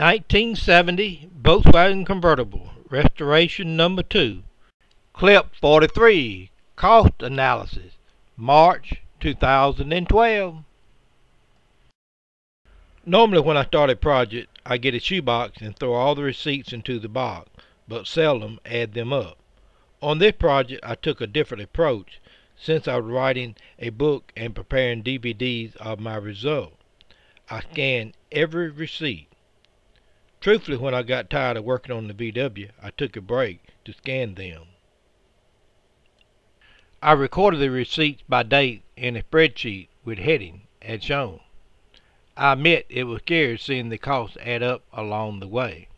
1970 Volkswagen Convertible, restoration number 2. Clip 43, cost analysis, March 2012. Normally when I start a project, I get a shoebox and throw all the receipts into the box, but seldom add them up. On this project I took a different approach, since I was writing a book and preparing DVDs of my result. I scanned every receipt. Truthfully, when I got tired of working on the VW, I took a break to scan them. I recorded the receipts by date in a spreadsheet with heading as shown. I admit it was scary seeing the costs add up along the way.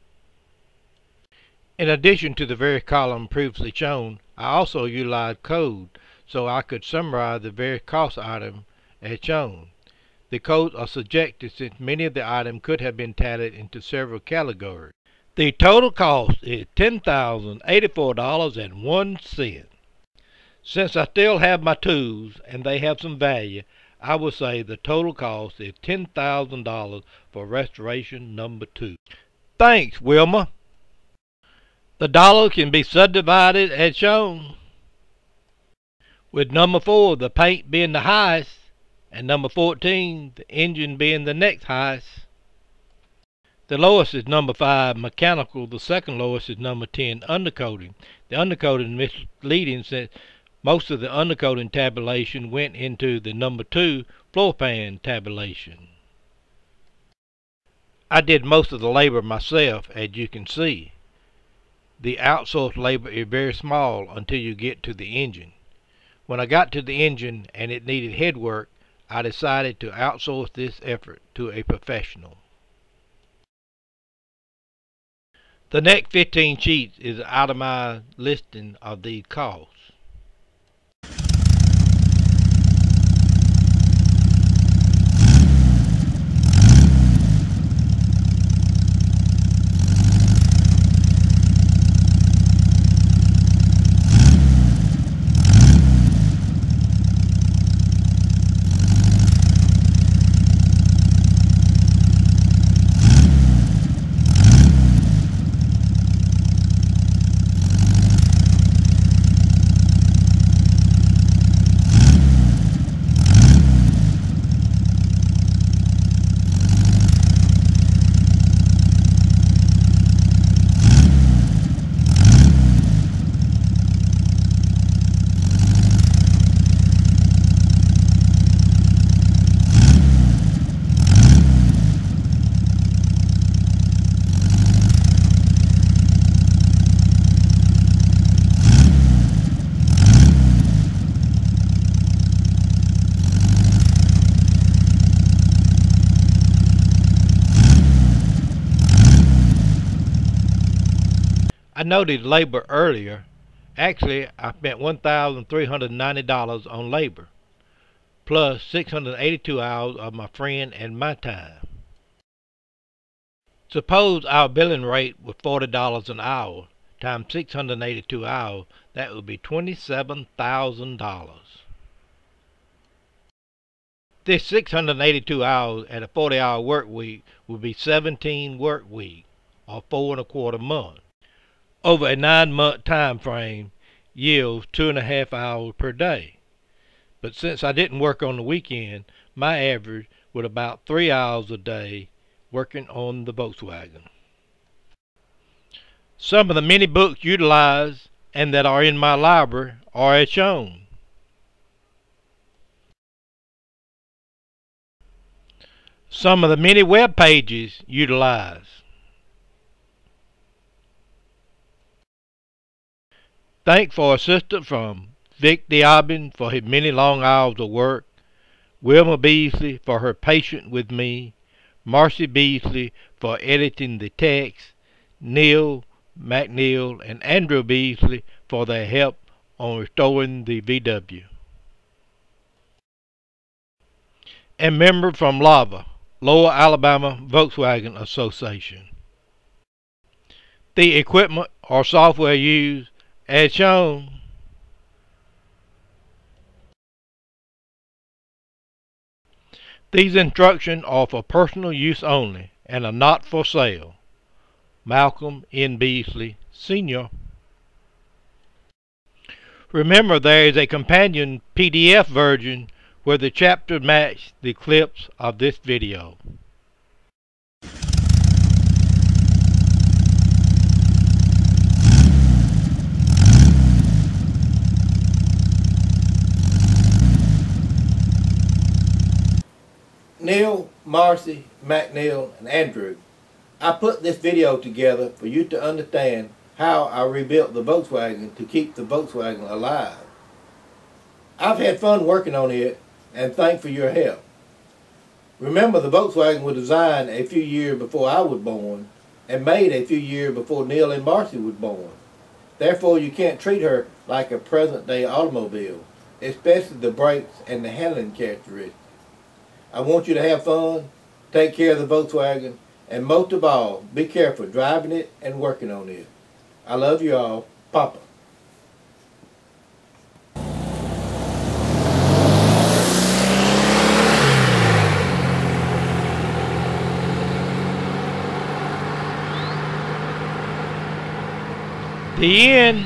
In addition to the various columns previously shown, I also utilized code so I could summarize the various cost items as shown. The codes are subjective since many of the items could have been tallied into several categories. The total cost is $10,084.01. Since I still have my tools and they have some value, I would say the total cost is $10,000 for restoration number 2. Thanks, Wilma. The dollar can be subdivided as shown, with number 4 the paint being the highest, and number 14 the engine being the next highest. The lowest is number 5 mechanical, the second lowest is number 10 undercoating. The undercoating is misleading since most of the undercoating tabulation went into the number 2 floor pan tabulation. I did most of the labor myself, as you can see. The outsourced labor is very small until you get to the engine. When I got to the engine and it needed head work, I decided to outsource this effort to a professional. The next 15 sheets is an itemized listing of these costs. I noted labor earlier. Actually, I spent $1,390 on labor, plus 682 hours of my friend and my time. Suppose our billing rate was $40 an hour times 682 hours, that would be $27,000. This 682 hours at a 40-hour work week would be 17 work weeks, or 4 1/4 months. Over a 9-month time frame yields 2.5 hours per day. But since I didn't work on the weekend, my average was about 3 hours a day working on the Volkswagen. Some of the many books utilized and that are in my library are as shown. Some of the many web pages utilized. Thanks for assistance from Vic Diabin for his many long hours of work, Wilma Beasley for her patience with me, Marcy Beasley for editing the text, Neil McNeil and Andrew Beasley for their help on restoring the VW. And member from LAVA, Lower Alabama Volkswagen Association. The equipment or software used as shown. These instructions are for personal use only and a not for sale. Malcolm N. Beasley, Sr. Remember, there is a companion PDF version where the chapters match the clips of this video. Neil, Marcy, McNeil, and Andrew, I put this video together for you to understand how I rebuilt the Volkswagen to keep the Volkswagen alive. I've had fun working on it, and thanks for your help. Remember, the Volkswagen was designed a few years before I was born and made a few years before Neil and Marcy was born. Therefore, you can't treat her like a present-day automobile, especially the brakes and the handling characteristics. I want you to have fun, take care of the Volkswagen, and most of all, be careful driving it and working on it. I love you all. Papa. The end.